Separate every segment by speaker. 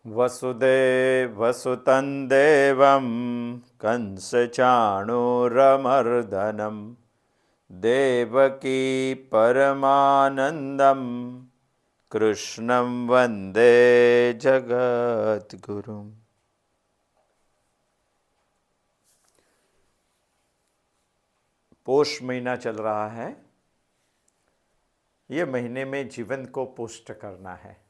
Speaker 1: वसुदेवसुतं देवं कंसचाणूरमर्दनं देवकी परमानंदं कृष्णं वंदे जगद्गुरुम्। पोष महीना चल रहा है। ये महीने में जीवन को पुष्ट करना है,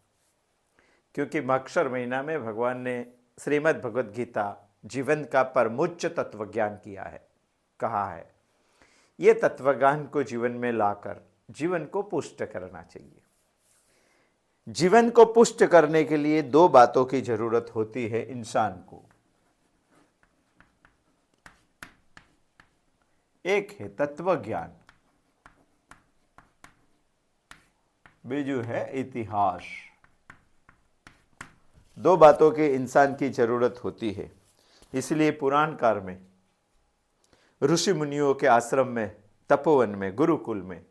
Speaker 1: क्योंकि मक्षर महीना में भगवान ने श्रीमद् भगवद गीता जीवन का परमोच्च तत्व ज्ञान किया है, कहा है। ये तत्वज्ञान को जीवन में लाकर जीवन को पुष्ट करना चाहिए। जीवन को पुष्ट करने के लिए दो बातों की जरूरत होती है इंसान को। एक है तत्व ज्ञान, बीजू है इतिहास। दो बातों के इंसान की जरूरत होती है। इसलिए पुराण काल में ऋषि मुनियों के आश्रम में, तपोवन में, गुरुकुल में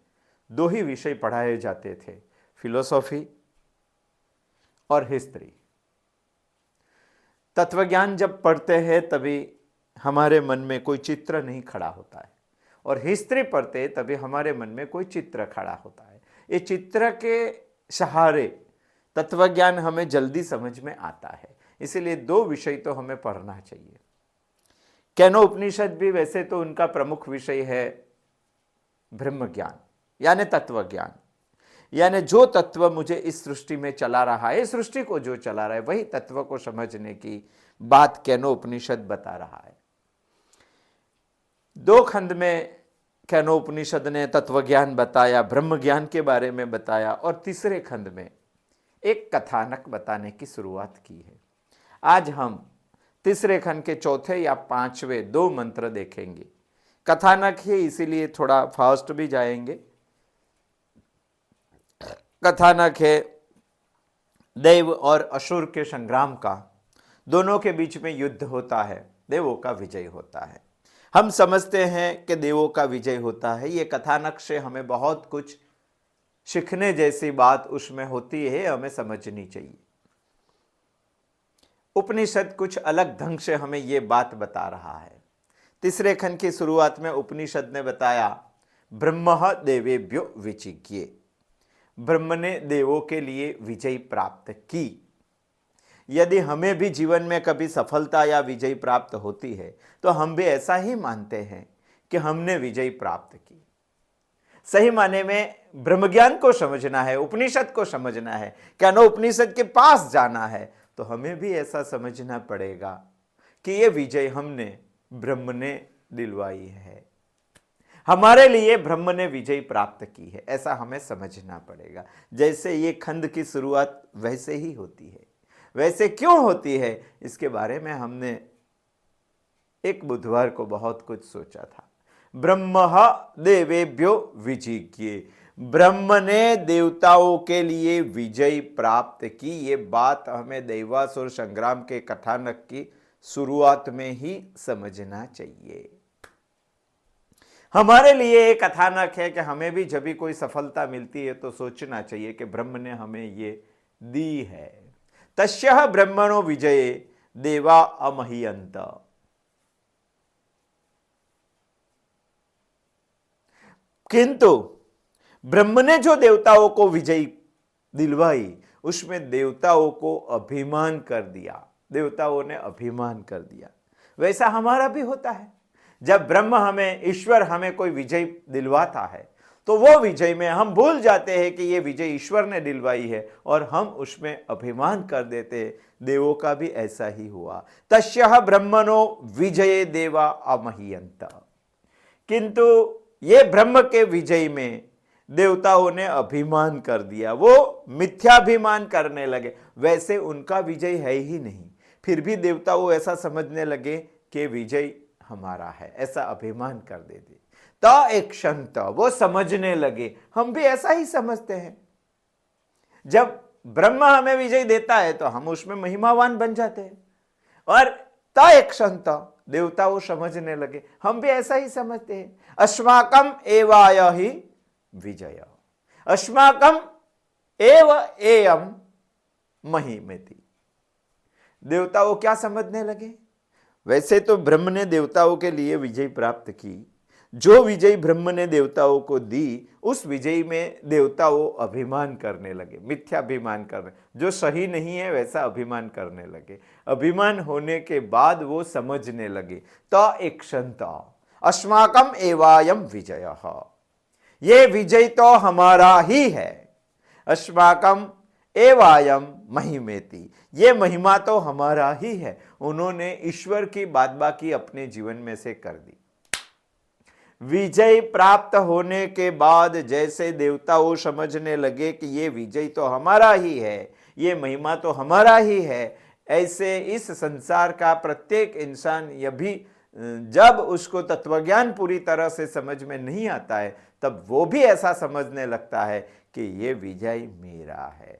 Speaker 1: दो ही विषय पढ़ाए जाते थे, फिलोसॉफी और हिस्ट्री। तत्वज्ञान जब पढ़ते हैं तभी हमारे मन में कोई चित्र नहीं खड़ा होता है, और हिस्ट्री पढ़ते तभी हमारे मन में कोई चित्र खड़ा होता है। ये चित्र के सहारे तत्वज्ञान हमें जल्दी समझ में आता है। इसलिए दो विषय तो हमें पढ़ना चाहिए। केनोपनिषद भी वैसे तो उनका प्रमुख विषय है ब्रह्म ज्ञान, यानी तत्वज्ञान, यानी जो तत्व मुझे इस सृष्टि में चला रहा है, सृष्टि को जो चला रहा है, वही तत्व को समझने की बात केनोपनिषद बता रहा है। दो खंड में केनोपनिषद ने तत्वज्ञान बताया, ब्रह्म ज्ञान के बारे में बताया, और तीसरे खंड में एक कथानक बताने की शुरुआत की है। आज हम तीसरे खंड के चौथे या पांचवें दो मंत्र देखेंगे। कथानक है, इसीलिए थोड़ा फास्ट भी जाएंगे। कथानक है देव और असुर के संग्राम का। दोनों के बीच में युद्ध होता है, देवों का विजय होता है। हम समझते हैं कि देवों का विजय होता है। ये कथानक से हमें बहुत कुछ सीखने जैसी बात उसमें होती है, हमें समझनी चाहिए। उपनिषद कुछ अलग ढंग से हमें ये बात बता रहा है। तीसरे खंड की शुरुआत में उपनिषद ने बताया, ब्रह्म देवेभ्यो विचिज्ञे, ब्रह्म ने देवों के लिए विजय प्राप्त की। यदि हमें भी जीवन में कभी सफलता या विजय प्राप्त होती है तो हम भी ऐसा ही मानते हैं कि हमने विजय प्राप्त की। सही माने में ब्रह्मज्ञान को समझना है, उपनिषद को समझना है, क्या उपनिषद के पास जाना है, तो हमें भी ऐसा समझना पड़ेगा कि ये विजय हमने ब्रह्म ने दिलवाई है, हमारे लिए ब्रह्म ने विजय प्राप्त की है, ऐसा हमें समझना पड़ेगा। जैसे ये खंड की शुरुआत वैसे ही होती है। वैसे क्यों होती है, इसके बारे में हमने एक बुधवार को बहुत कुछ सोचा था। ब्रह्म देवेभ्यो विजिज्ञे, ब्रह्म ने देवताओं के लिए विजय प्राप्त की। ये बात हमें दैवासुर संग्राम के कथानक की शुरुआत में ही समझना चाहिए। हमारे लिए एक कथानक है कि हमें भी जब भी कोई सफलता मिलती है तो सोचना चाहिए कि ब्रह्म ने हमें ये दी है। तस्यः ब्रह्मणो विजये देवा अमह्यन्त। किंतु ब्रह्म ने जो देवताओं को विजय दिलवाई, उसमें देवताओं को अभिमान कर दिया, देवताओं ने अभिमान कर दिया। वैसा हमारा भी होता है। जब ब्रह्म हमें, ईश्वर हमें कोई विजय दिलवाता है तो वो विजय में हम भूल जाते हैं कि ये विजय ईश्वर ने दिलवाई है, और हम उसमें अभिमान कर देते हैं। देवों का भी ऐसा ही हुआ। तस्यः ब्रह्मणो विजये देवा अमह्यन्त। किंतु ये ब्रह्म के विजय में देवताओं ने अभिमान कर दिया, वो मिथ्याभिमान करने लगे। वैसे उनका विजय है ही नहीं, फिर भी देवताओं ऐसा समझने लगे कि विजय हमारा है, ऐसा अभिमान कर देते। तो एक संत वो समझने लगे, हम भी ऐसा ही समझते हैं। जब ब्रह्म हमें विजय देता है तो हम उसमें महिमावान बन जाते हैं, और ता एक संत देवताओं समझने लगे, हम भी ऐसा ही समझते हैं। अस्माकम एवाय ही विजय, अस्माकम एव एयम महिमेति। देवताओं क्या समझने लगे? वैसे तो ब्रह्म ने देवताओं के लिए विजय प्राप्त की, जो विजय ब्रह्म ने देवताओं को दी, उस विजय में देवताओं अभिमान करने लगे, मिथ्याभिमान करने, जो सही नहीं है वैसा अभिमान करने लगे। अभिमान होने के बाद वो समझने लगे, त एक क्षंता अस्माकम एवायम विजय, ये विजय तो हमारा ही है। अस्माकम एवायम महिमेति, ये महिमा तो हमारा ही है। उन्होंने ईश्वर की बादबाकी अपने जीवन में से कर दी। विजय प्राप्त होने के बाद जैसे देवताओं समझने लगे कि ये विजय तो हमारा ही है, ये महिमा तो हमारा ही है, ऐसे इस संसार का प्रत्येक इंसान यह भी जब उसको तत्वज्ञान पूरी तरह से समझ में नहीं आता है तब वो भी ऐसा समझने लगता है कि ये विजय मेरा है,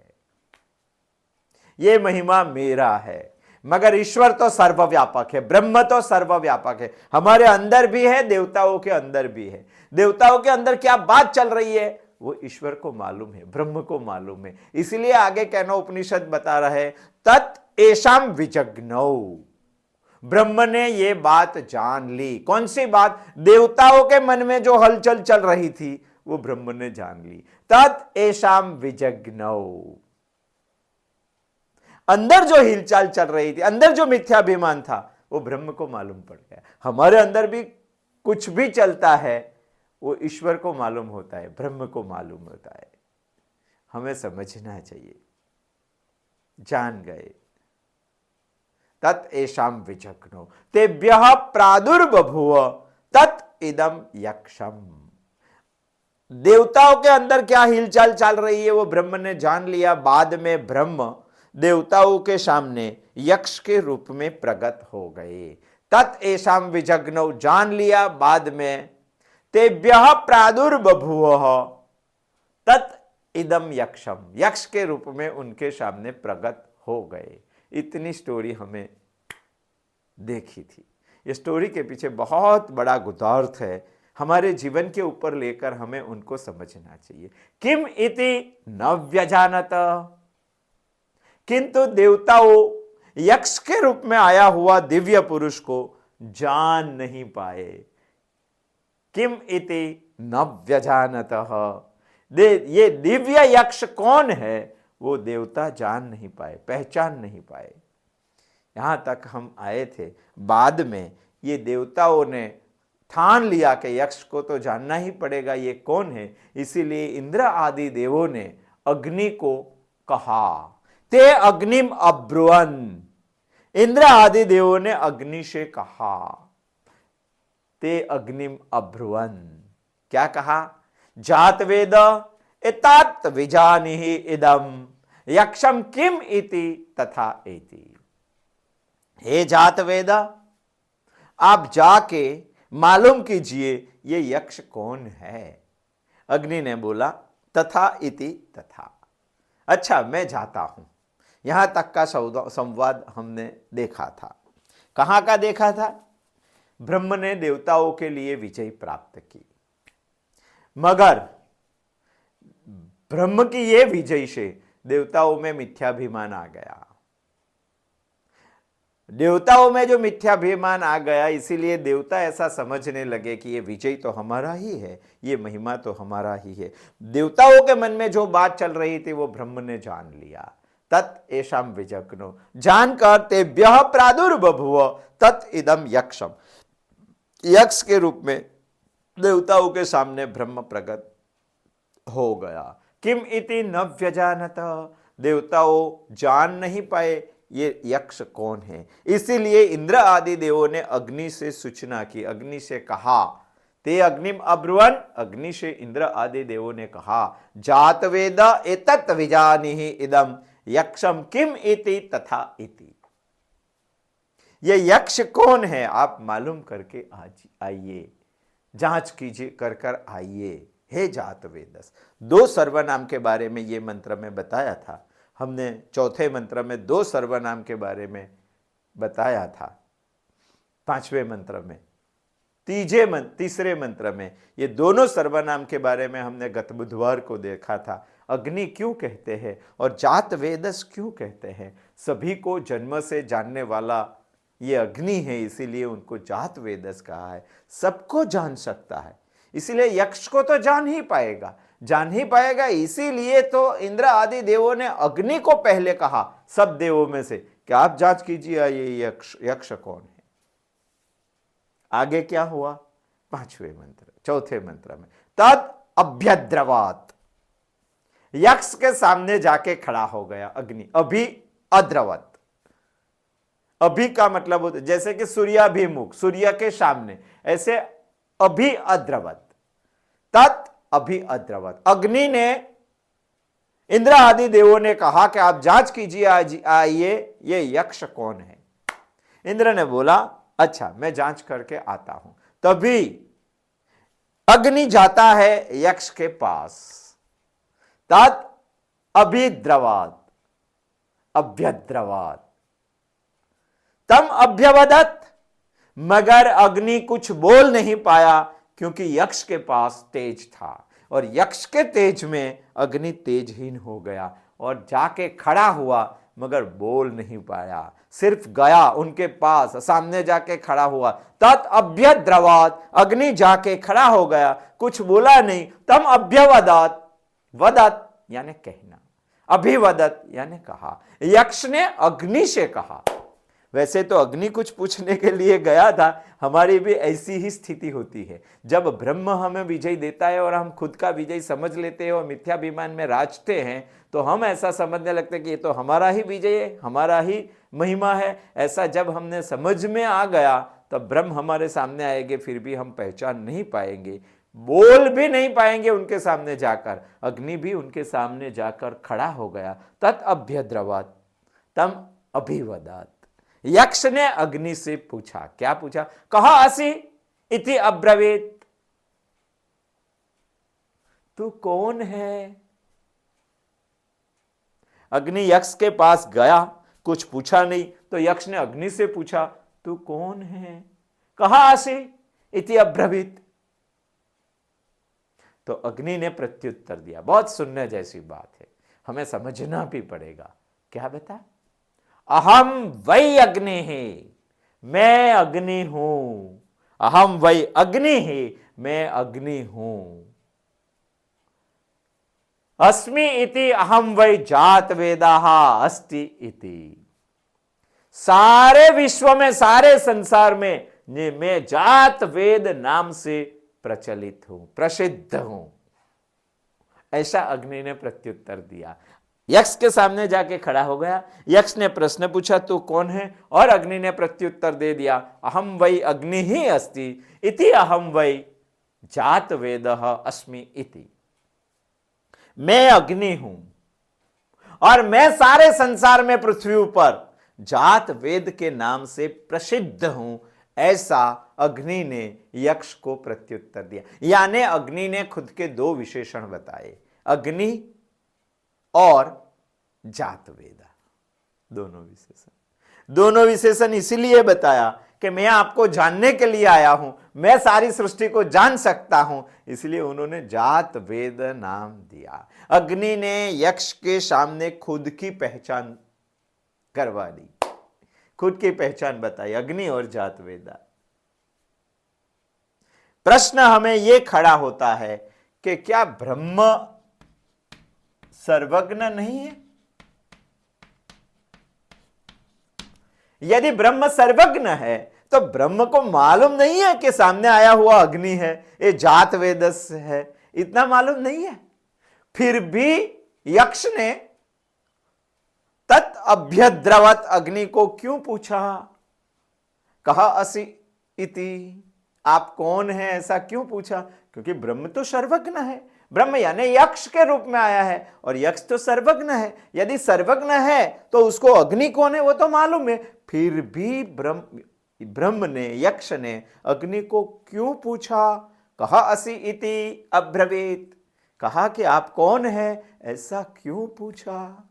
Speaker 1: ये महिमा मेरा है। मगर ईश्वर तो सर्वव्यापक है, ब्रह्म तो सर्वव्यापक है, हमारे अंदर भी है, देवताओं के अंदर भी है। देवताओं के अंदर क्या बात चल रही है वो ईश्वर को मालूम है, ब्रह्म को मालूम है। इसलिए आगे कहना उपनिषद बता रहा है, तत् एषाम विजज्ञौ, ब्रह्म ने ये बात जान ली। कौन सी बात? देवताओं के मन में जो हलचल चल रही थी वो ब्रह्म ने जान ली। तत् एषाम विजज्ञौ, अंदर जो हिलचाल चल रही थी, अंदर जो मिथ्याभिमान था वो ब्रह्म को मालूम पड़ गया। हमारे अंदर भी कुछ भी चलता है वो ईश्वर को मालूम होता है, ब्रह्म को मालूम होता है। हमें समझना चाहिए। जान गए। तत् एषाम विजज्ञौ तेभ्यः प्रादुर्बभूव तत् इदम यक्षम। देवताओं के अंदर क्या हिलचाल चल रही है वो ब्रह्म ने जान लिया। बाद में ब्रह्म देवताओं के सामने यक्ष के रूप में प्रकट हो गए। तत् एषाम विजज्ञौ, जान लिया बाद में। तेभ्यः प्रादुर्बभूव तत् इदम यक्षम, यक्ष के रूप में उनके सामने प्रकट हो गए। इतनी स्टोरी हमें देखी थी। ये स्टोरी के पीछे बहुत बड़ा गुदार्थ है, हमारे जीवन के ऊपर लेकर हमें उनको समझना चाहिए। किम इति न व्यजानत, किंतु देवताओं यक्ष के रूप में आया हुआ दिव्य पुरुष को जान नहीं पाए। किम इति न व्यजानतः, ये दिव्य यक्ष कौन है वो देवता जान नहीं पाए, पहचान नहीं पाए। यहां तक हम आए थे। बाद में ये देवताओं ने ठान लिया कि यक्ष को तो जानना ही पड़ेगा ये कौन है। इसीलिए इंद्र आदि देवों ने अग्नि को कहा, ते अग्निम अब्रुवन, इंद्र आदि देवों ने अग्नि से कहा, ते अग्निम अब्रुवन, क्या कहा? जात वेद एतात विजानिहि इदम यक्षम किम इति तथा इति। हे जात वेद, आप जाके मालूम कीजिए ये यक्ष कौन है। अग्नि ने बोला तथा इति तथा। अच्छा, मैं जाता हूं। यहां तक का संवाद हमने देखा था। कहां का देखा था? ब्रह्म ने देवताओं के लिए विजय प्राप्त की, मगर ब्रह्म की ये विजय से देवताओं में मिथ्याभिमान आ गया। देवताओं में जो मिथ्याभिमान आ गया, इसीलिए देवता ऐसा समझने लगे कि ये विजय तो हमारा ही है, ये महिमा तो हमारा ही है। देवताओं के मन में जो बात चल रही थी वो ब्रह्म ने जान लिया। तत् एषाम विजज्ञौ, जानकर तेभ्यः प्रादुर्बभूव तत् इदम यक्षम, यक्ष के रूप में देवताओं के सामने ब्रह्म प्रकट हो गया। किम इति न व्यजानत, देवताओं जान नहीं पाए ये यक्ष कौन है। इसीलिए इंद्र आदि देवों ने अग्नि से सूचना की, अग्नि से कहा, ते अग्निम अब्रुवन, अग्नि से इंद्र आदि देवों ने कहा, जात वेद एतत् विजानिहि इदम यक्षम किम इति तथा इति। ये यक्ष कौन है आप मालूम करके आज आइए, जांच कीजिए, कर कर आइए। हे जात वेदस। 2 सर्वनाम के बारे में ये मंत्र में बताया था हमने। चौथे मंत्र में 2 सर्वनाम के बारे में बताया था। 5वें मंत्र में, तीसरे मंत्र में ये दोनों सर्वनाम के बारे में हमने गत बुधवार को देखा था। अग्नि क्यों कहते हैं और जात वेदस क्यों कहते हैं? सभी को जन्म से जानने वाला ये अग्नि है, इसीलिए उनको जात वेदस कहा है। सबको जान सकता है, इसीलिए यक्ष को तो जान ही पाएगा। इसीलिए तो इंद्र आदि देवों ने अग्नि को पहले कहा सब देवों में से कि आप जांच कीजिए ये यक्ष कौन है। आगे क्या हुआ? चौथे मंत्र में तद अभ्यद्रवात, यक्ष के सामने जाके खड़ा हो गया अग्नि। अभी अद्रवत, अभी का मतलब होता जैसे कि सूर्याभिमुख, सूर्य के सामने, ऐसे अभी अद्रवत। तत् अभी अद्रवत, अग्नि ने, इंद्र आदि देवों ने कहा कि आप जांच कीजिए आइए ये यक्ष कौन है। इंद्र ने बोला अच्छा मैं जांच करके आता हूं। तभी अग्नि जाता है यक्ष के पास। तत् अभिद्रवात, अभ्यद्रवात, तम अभ्यवदत, मगर अग्नि कुछ बोल नहीं पाया क्योंकि यक्ष के पास तेज था और यक्ष के तेज में अग्नि तेजहीन हो गया और जाके खड़ा हुआ मगर बोल नहीं पाया, सिर्फ गया उनके पास, सामने जाके खड़ा हुआ। तत् अभ्यद्रवात, अग्नि जाके खड़ा हो गया, कुछ बोला नहीं। तम अभ्यवदत, वदत यानी कहना, अभिवदत यानी कहा। यक्ष ने अग्नि से कहा। वैसे तो अग्नि कुछ पूछने के लिए गया था, हमारी भी ऐसी ही स्थिति होती है। जब ब्रह्म हमें विजय देता है और हम खुद का विजय समझ लेते हैं और मिथ्याभिमान में राजते हैं, तो हम ऐसा समझने लगते हैं कि ये तो हमारा ही विजय है, हमारा ही महिमा है। ऐसा जब हमने समझ में आ गया तब ब्रह्म हमारे सामने आएंगे, फिर भी हम पहचान नहीं पाएंगे, बोल भी नहीं पाएंगे उनके सामने जाकर। अग्नि भी उनके सामने जाकर खड़ा हो गया। तत् अभ्यद्रवत तम अभिवदत, यक्ष ने अग्नि से पूछा। क्या पूछा? कहा असि इति अब्रवीत, तू कौन है? अग्नि यक्ष के पास गया, कुछ पूछा नहीं, तो यक्ष ने अग्नि से पूछा तू कौन है? कहा असि इति अब्रवीत, तो अग्नि ने प्रत्युत्तर दिया। बहुत सुनने जैसी बात है, हमें समझना भी पड़ेगा। क्या बता? अहम वै अग्नि ही, मैं अग्नि हूं। अहम वै अग्नि ही, मैं अग्नि हूं। अस्मि इति अहम वै जात वेदाः अस्ति इति, सारे विश्व में, सारे संसार में मैं जात वेद नाम से प्रचलित हूं, प्रसिद्ध हूं। ऐसा अग्नि ने प्रत्युत्तर दिया। यक्ष के सामने जाके खड़ा हो गया। यक्ष ने प्रश्न पूछा तू कौन है, और अग्नि ने प्रत्युत्तर दे दिया अहम वै अग्नि ही अस्ति इति अहम वै जात वेदः अस्मि इति, मैं अग्नि हूं और मैं सारे संसार में, पृथ्वी पर जात वेद के नाम से प्रसिद्ध हूं। ऐसा अग्नि ने यक्ष को प्रत्युत्तर दिया। यानी अग्नि ने खुद के दो विशेषण बताए, अग्नि और जात वेदा, दोनों विशेषण इसीलिए बताया कि मैं आपको जानने के लिए आया हूं, मैं सारी सृष्टि को जान सकता हूं, इसलिए उन्होंने जात वेद नाम दिया। अग्नि ने यक्ष के सामने खुद की पहचान करवा दी, खुद की पहचान बताई, अग्नि और जात वेदा। प्रश्न हमें यह खड़ा होता है कि क्या ब्रह्म सर्वज्ञ नहीं है? यदि ब्रह्म सर्वज्ञ है तो ब्रह्म को मालूम नहीं है कि सामने आया हुआ अग्नि है, ये जात वेदस है, इतना मालूम नहीं है। फिर भी यक्ष ने तत् अभ्यद्रवत अग्नि को क्यों पूछा? कहा असि इति, आप कौन है, ऐसा क्यों पूछा? क्योंकि ब्रह्म तो सर्वज्ञ है, ब्रह्म यानी यक्ष के रूप में आया है और यक्ष तो सर्वज्ञ है। यदि सर्वज्ञ है तो उसको अग्नि कौन है वो तो मालूम है। फिर भी ब्रह्म ने, यक्ष ने अग्नि को क्यों पूछा? कहा असि इति अब्रवीत, कहा कि आप कौन है, ऐसा क्यों पूछा?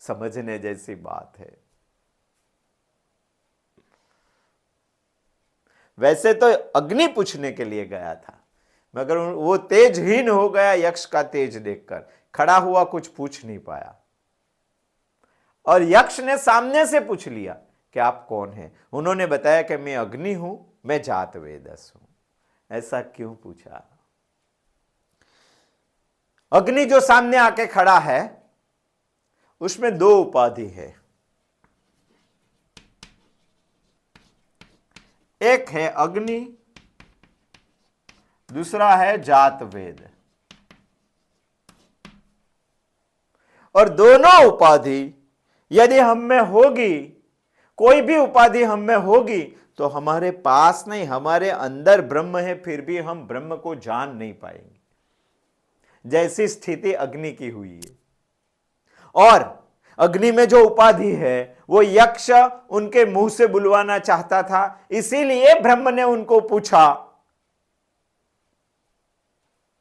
Speaker 1: समझने जैसी बात है। वैसे तो अग्नि पूछने के लिए गया था, मगर वो तेजहीन हो गया यक्ष का तेज देखकर, खड़ा हुआ कुछ पूछ नहीं पाया। और यक्ष ने सामने से पूछ लिया कि आप कौन हैं। उन्होंने बताया कि मैं अग्नि हूं, मैं जातवेदस हूं। ऐसा क्यों पूछा? अग्नि जो सामने आके खड़ा है उसमें दो उपाधि है, एक है अग्नि, दूसरा है जातवेद। और दोनों उपाधि यदि हम में होगी, कोई भी उपाधि हम में होगी, तो हमारे पास नहीं, हमारे अंदर ब्रह्म है, फिर भी हम ब्रह्म को जान नहीं पाएंगे, जैसी स्थिति अग्नि की हुई है। और अग्नि में जो उपाधि है वो यक्ष उनके मुंह से बुलवाना चाहता था, इसीलिए ब्रह्म ने उनको पूछा,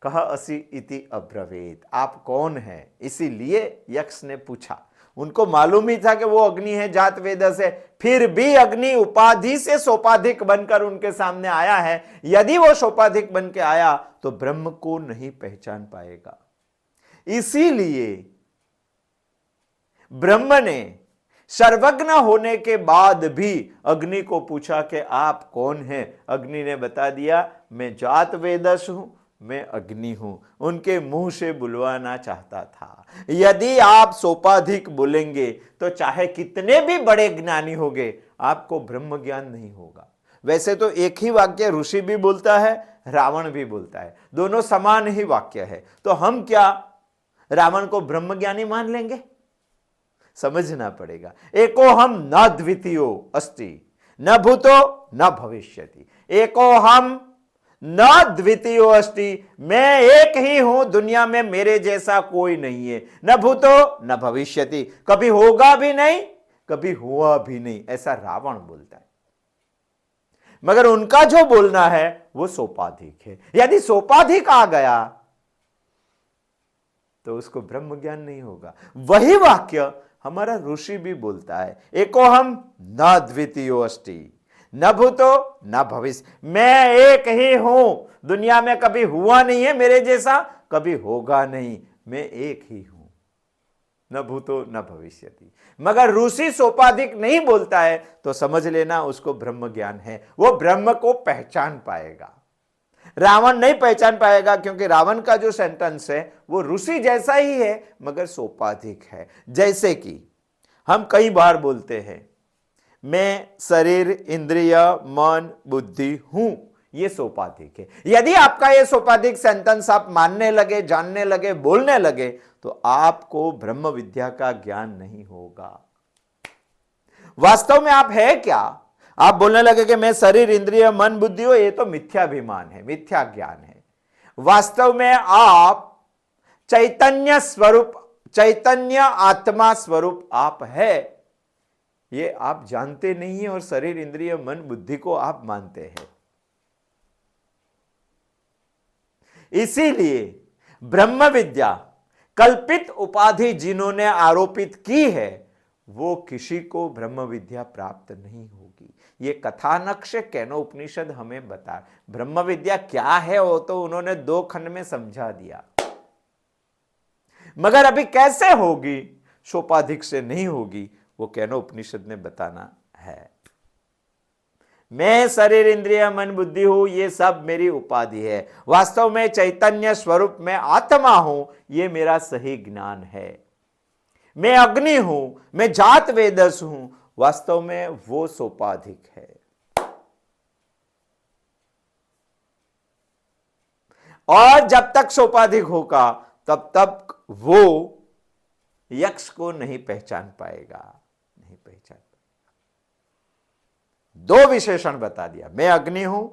Speaker 1: कहा असि इति अब्रवीत, आप कौन हैं? इसीलिए यक्ष ने पूछा। उनको मालूम ही था कि वो अग्नि है, जात वेद से, फिर भी अग्नि उपाधि से सोपाधिक बनकर उनके सामने आया है। यदि वो सोपाधिक बन के आया तो ब्रह्म को नहीं पहचान पाएगा। इसीलिए ब्रह्म ने सर्वज्ञ होने के बाद भी अग्नि को पूछा कि आप कौन हैं? अग्नि ने बता दिया, मैं जात वेदस हूं, मैं अग्नि हूं। उनके मुंह से बुलवाना चाहता था। यदि आप सोपाधिक बोलेंगे तो चाहे कितने भी बड़े ज्ञानी होंगे, आपको ब्रह्म ज्ञान नहीं होगा। वैसे तो एक ही वाक्य ऋषि भी बोलता है, रावण भी बोलता है, दोनों समान ही वाक्य है। तो हम क्या रावण को ब्रह्म ज्ञानी मान लेंगे? समझना पड़ेगा। एको हम न द्वितीयो अस्ति न भूतो न भविष्यति। एको हम न द्वितीयो अस्ति, मैं एक ही हूं, दुनिया में मेरे जैसा कोई नहीं है। न भूतो न भविष्यति, कभी होगा भी नहीं, कभी हुआ भी नहीं, ऐसा रावण बोलता है। मगर उनका जो बोलना है वो सोपाधिक है। यदि सोपाधिक आ गया तो उसको ब्रह्म ज्ञान नहीं होगा। वही वाक्य हमारा ऋषि भी बोलता है, एको हम न द्वितीयो अस्ति न भूतो न भविष्य, मैं एक ही हूं, दुनिया में कभी हुआ नहीं है मेरे जैसा, कभी होगा नहीं, मैं एक ही हूं, न भूतो न भविष्यति। मगर ऋषि सोपाधिक नहीं बोलता है तो समझ लेना उसको ब्रह्म ज्ञान है, वो ब्रह्म को पहचान पाएगा। रावण नहीं पहचान पाएगा, क्योंकि रावण का जो सेंटेंस है वो ऋषि जैसा ही है मगर सोपाधिक है। जैसे कि हम कई बार बोलते हैं, मैं शरीर इंद्रिय मन बुद्धि हूं, ये सोपाधिक है। यदि आपका ये सोपाधिक सेंटेंस आप मानने लगे, जानने लगे, बोलने लगे, तो आपको ब्रह्म विद्या का ज्ञान नहीं होगा। वास्तव में आप है क्या? आप बोलने लगे कि मैं शरीर इंद्रिय मन बुद्धि हूं, ये तो मिथ्याभिमान है, मिथ्या ज्ञान है। वास्तव में आप चैतन्य स्वरूप, चैतन्य आत्मा स्वरूप आप है, ये आप जानते नहीं है, और शरीर इंद्रिय मन बुद्धि को आप मानते हैं। इसीलिए ब्रह्म विद्या कल्पित उपाधि जिन्होंने आरोपित की है वो किसी को ब्रह्म विद्या प्राप्त नहीं होगी। ये कथानक केनो उपनिषद हमें बता, ब्रह्म विद्या क्या है वो तो उन्होंने 2 खंड में समझा दिया, मगर अभी कैसे होगी, सोपाधिक से नहीं होगी, वो केनो उपनिषद ने बताना है। मैं शरीर इंद्रिय मन बुद्धि हूं, ये सब मेरी उपाधि है। वास्तव में चैतन्य स्वरूप में आत्मा हूं, ये मेरा सही ज्ञान है। मैं अग्नि हूं, मैं जात वेदस हूं, वास्तव में वो सोपाधिक है। और जब तक सोपाधिक होगा तब तक वो यक्ष को नहीं पहचान पाएगा, नहीं पहचान पाएगा। 2 विशेषण बता दिया, मैं अग्नि हूं,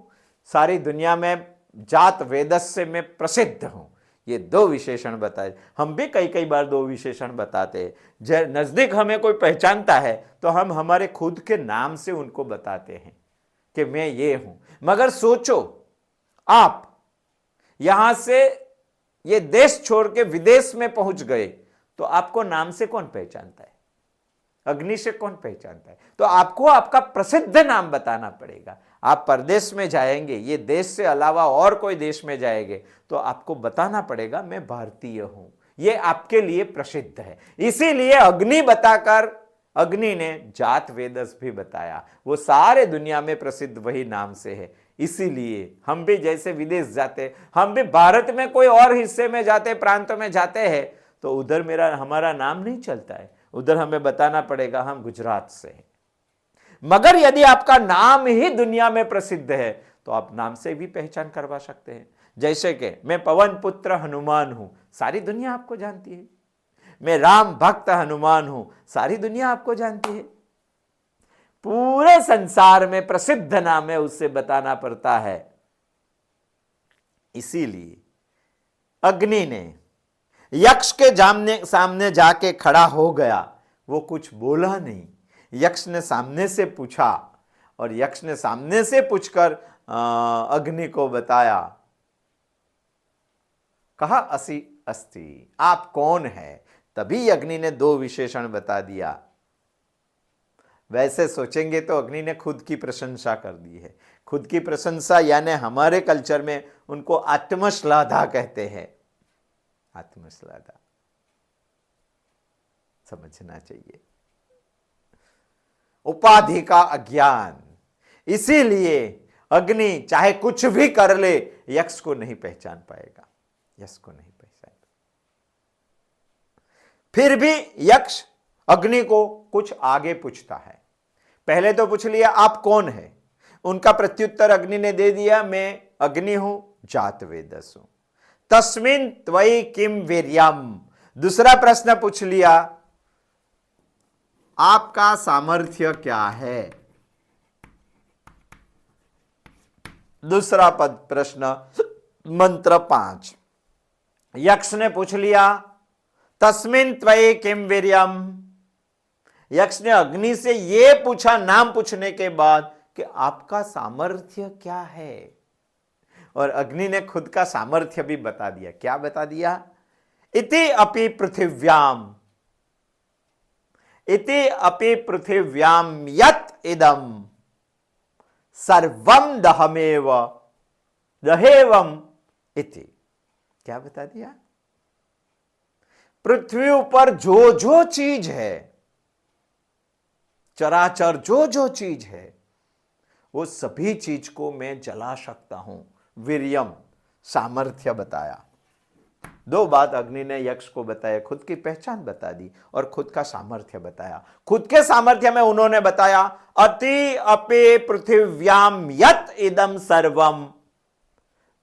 Speaker 1: सारी दुनिया में जात वेदस से मैं प्रसिद्ध हूं, ये 2 विशेषण बताए। हम भी कई कई बार 2 विशेषण बताते हैं। जब नजदीक हमें कोई पहचानता है तो हम हमारे खुद के नाम से उनको बताते हैं कि मैं ये हूं। मगर सोचो, आप यहां से ये देश छोड़ के विदेश में पहुंच गए तो आपको नाम से कौन पहचानता है? अग्नि से कौन पहचानता है? तो आपको आपका प्रसिद्ध नाम बताना पड़ेगा। आप परदेश में जाएंगे, ये देश से अलावा और कोई देश में जाएंगे, तो आपको बताना पड़ेगा मैं भारतीय हूं, ये आपके लिए प्रसिद्ध है। इसीलिए अग्नि बताकर अग्नि ने जात वेदस भी बताया, वो सारे दुनिया में प्रसिद्ध वही नाम से है। इसीलिए हम भी जैसे विदेश जाते, हम भी भारत में कोई और हिस्से में जाते, प्रांतों में जाते हैं, तो उधर हमारा नाम नहीं चलता है, उधर हमें बताना पड़ेगा हम गुजरात से हैं। मगर यदि आपका नाम ही दुनिया में प्रसिद्ध है तो आप नाम से भी पहचान करवा सकते हैं। जैसे कि मैं पवन पुत्र हनुमान हूं, सारी दुनिया आपको जानती है। मैं राम भक्त हनुमान हूं, सारी दुनिया आपको जानती है। पूरे संसार में प्रसिद्ध नाम है, उससे बताना पड़ता है। इसीलिए अग्नि ने यक्ष के सामने जाके खड़ा हो गया, वो कुछ बोला नहीं। यक्ष ने सामने से पूछा और यक्ष ने सामने से पूछकर अग्नि को बताया, कहा असि अस्ति, आप कौन है। तभी अग्नि ने दो विशेषण बता दिया। वैसे सोचेंगे तो अग्नि ने खुद की प्रशंसा कर दी है। खुद की प्रशंसा यानी हमारे कल्चर में उनको आत्मश्लाघा कहते हैं। आत्मश्लाघा समझना चाहिए। उपाधि का अज्ञान, इसीलिए अग्नि चाहे कुछ भी कर ले, यक्ष को नहीं पहचान पाएगा, यक्ष को नहीं पहचान। फिर भी यक्ष अग्नि को कुछ आगे पूछता है। पहले तो पूछ लिया आप कौन है, उनका प्रत्युत्तर अग्नि ने दे दिया, मैं अग्नि हूं, जात वेदस हूं। तस्मिन् त्वयि किम वीर्यम, दूसरा प्रश्न पूछ लिया, आपका सामर्थ्य क्या है। दूसरा प्रश्न मंत्र 5, यक्ष ने पूछ लिया तस्मिन् त्वयि किम वीर्यम। यक्ष ने अग्नि से यह पूछा नाम पूछने के बाद कि आपका सामर्थ्य क्या है, और अग्नि ने खुद का सामर्थ्य भी बता दिया। क्या बता दिया, इति अपि पृथिव्याम, इति अपि पृथिव्याम यत् इदम सर्वम दहमेव दहेवम इति। क्या बता दिया, पृथ्वी ऊपर जो जो चीज है, चराचर जो जो चीज है, वो सभी चीज को मैं जला सकता हूं। वीर्यम सामर्थ्य बताया। दो बात अग्नि ने यक्ष को बताया, खुद की पहचान बता दी और खुद का सामर्थ्य बताया। खुद के सामर्थ्य में उन्होंने बताया अति अपि पृथिव्याम यत् इदम सर्वम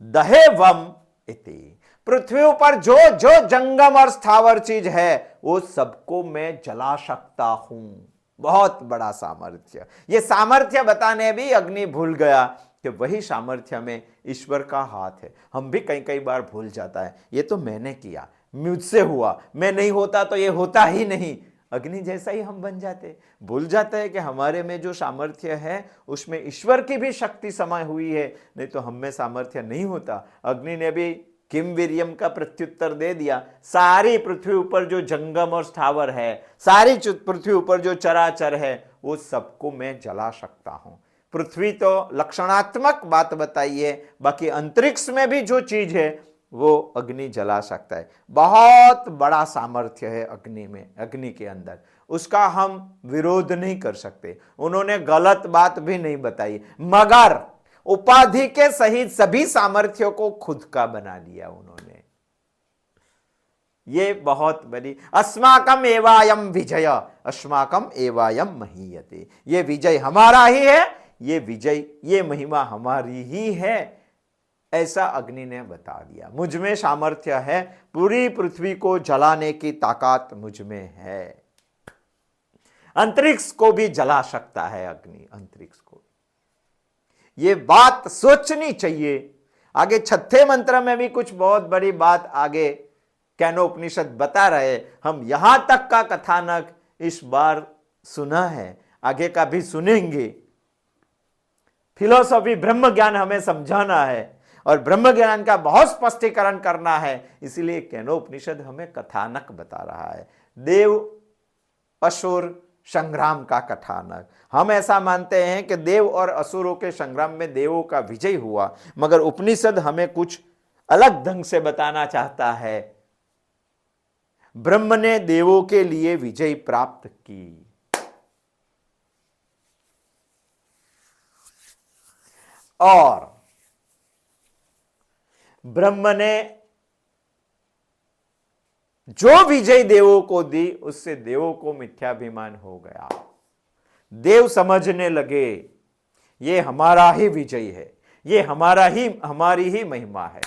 Speaker 1: दहेवम इति। पृथ्वी पर जो जो जंगम और स्थावर चीज है वो सबको मैं जला सकता हूं। बहुत बड़ा सामर्थ्य। ये सामर्थ्य बताने भी अग्नि भूल गया कि वही सामर्थ्य में ईश्वर का हाथ है। हम भी कई बार भूल जाता है, ये तो मैंने किया, मुझसे हुआ, मैं नहीं होता तो ये होता ही नहीं। अग्नि जैसा ही हम बन जाते, भूल जाते हैं कि हमारे में जो सामर्थ्य है उसमें ईश्वर की भी शक्ति समाई हुई है, नहीं तो हम में सामर्थ्य नहीं होता। अग्नि ने भी किम वीर्यम का प्रत्युत्तर दे दिया। सारी पृथ्वी ऊपर जो जंगम और स्थावर है, सारी पृथ्वी ऊपर जो चराचर है, वो सबको मैं जला सकता हूं। पृथ्वी तो लक्षणात्मक बात बताई है, बाकी अंतरिक्ष में भी जो चीज है वो अग्नि जला सकता है। बहुत बड़ा सामर्थ्य है अग्नि में, अग्नि के अंदर, उसका हम विरोध नहीं कर सकते। उन्होंने गलत बात भी नहीं बताई, मगर उपाधि के सहित सभी सामर्थ्यों को खुद का बना लिया उन्होंने। ये बहुत बड़ी, अस्माकम एवायम विजय, अस्माकम एवायम महीयते। ये विजय हमारा ही है, ये विजय, ये महिमा हमारी ही है, ऐसा अग्नि ने बता दिया। मुझ में सामर्थ्य है, पूरी पृथ्वी को जलाने की ताकत मुझ में है। अंतरिक्ष को भी जला सकता है अग्नि, अंतरिक्ष को। ये बात सोचनी चाहिए। आगे छठे मंत्र में भी कुछ बहुत बड़ी बात आगे कैनोपनिषद बता रहे। हम यहां तक का कथानक इस बार सुना है, आगे का भी सुनेंगे। फिलॉसफी ब्रह्म ज्ञान हमें समझाना है और ब्रह्म ज्ञान का बहुत स्पष्टीकरण करना है, इसलिए कैनोपनिषद हमें कथानक बता रहा है। देव, असुर, संग्राम का कथानक। हम ऐसा मानते हैं कि देव और असुरों के संग्राम में देवों का विजय हुआ, मगर उपनिषद हमें कुछ अलग ढंग से बताना चाहता है। ब्रह्म ने देवों के लिए विजय प्राप्त की। और ब्रह्म ने जो विजय देवों को दी, उससे देवों को मिथ्याभिमान हो गया। देव समझने लगे ये हमारा ही विजय है, ये हमारी ही महिमा है।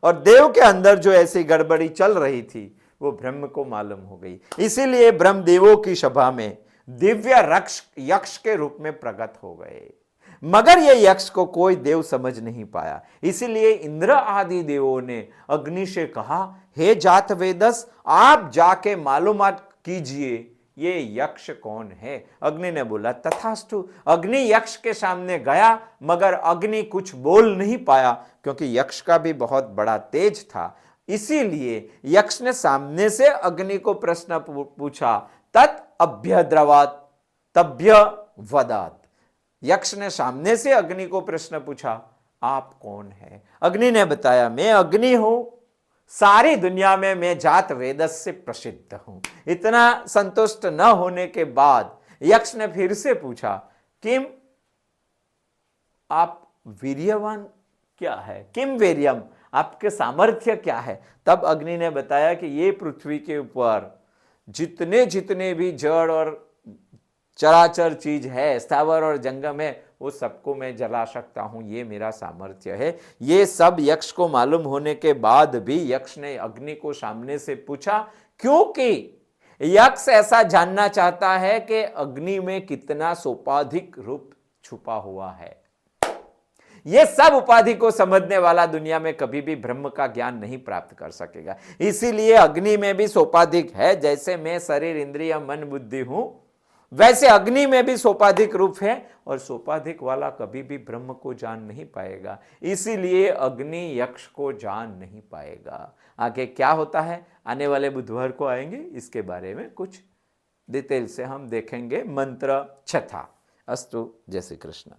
Speaker 1: और देव के अंदर जो ऐसी गड़बड़ी चल रही थी वो ब्रह्म को मालूम हो गई। इसीलिए ब्रह्म देवों की सभा में दिव्य यक्ष के रूप में प्रकट हो गए, मगर ये यक्ष को कोई देव समझ नहीं पाया। इसीलिए इंद्र आदि देवों ने अग्नि से कहा, हे जात वेदस, आप जाके मालूमात कीजिए ये यक्ष कौन है। अग्नि ने बोला तथास्तु। अग्नि यक्ष के सामने गया, मगर अग्नि कुछ बोल नहीं पाया, क्योंकि यक्ष का भी बहुत बड़ा तेज था। इसीलिए यक्ष ने सामने से अग्नि को प्रश्न पूछा, तत् अभ्यद्रवात तभ्य वदात। यक्ष ने सामने से अग्नि को प्रश्न पूछा, आप कौन है। अग्नि ने बताया, मैं अग्नि हूं, सारी दुनिया में मैं जात वेदस से प्रसिद्ध हूं। इतना संतुष्ट न होने के बाद यक्ष ने फिर से पूछा, किम आप वीर्यवान क्या है, किम वीर्यम, आपके सामर्थ्य क्या है। तब अग्नि ने बताया कि ये पृथ्वी के ऊपर जितने जितने भी जड़ और चराचर चीज है, स्थावर और जंगम है, वो सबको मैं जला सकता हूं, ये मेरा सामर्थ्य है। ये सब यक्ष को मालूम होने के बाद भी यक्ष ने अग्नि को सामने से पूछा, क्योंकि यक्ष ऐसा जानना चाहता है कि अग्नि में कितना सोपाधिक रूप छुपा हुआ है। ये सब उपाधि को समझने वाला दुनिया में कभी भी ब्रह्म का ज्ञान नहीं प्राप्त कर सकेगा। इसीलिए अग्नि में भी सोपाधिक है। जैसे मैं शरीर, इंद्रिय, मन, बुद्धि हूं, वैसे अग्नि में भी सोपाधिक रूप है, और सोपाधिक वाला कभी भी ब्रह्म को जान नहीं पाएगा। इसीलिए अग्नि यक्ष को जान नहीं पाएगा। आगे क्या होता है, आने वाले बुधवार को आएंगे, इसके बारे में कुछ डिटेल से हम देखेंगे। मंत्र 6। अस्तु। जय श्री कृष्ण।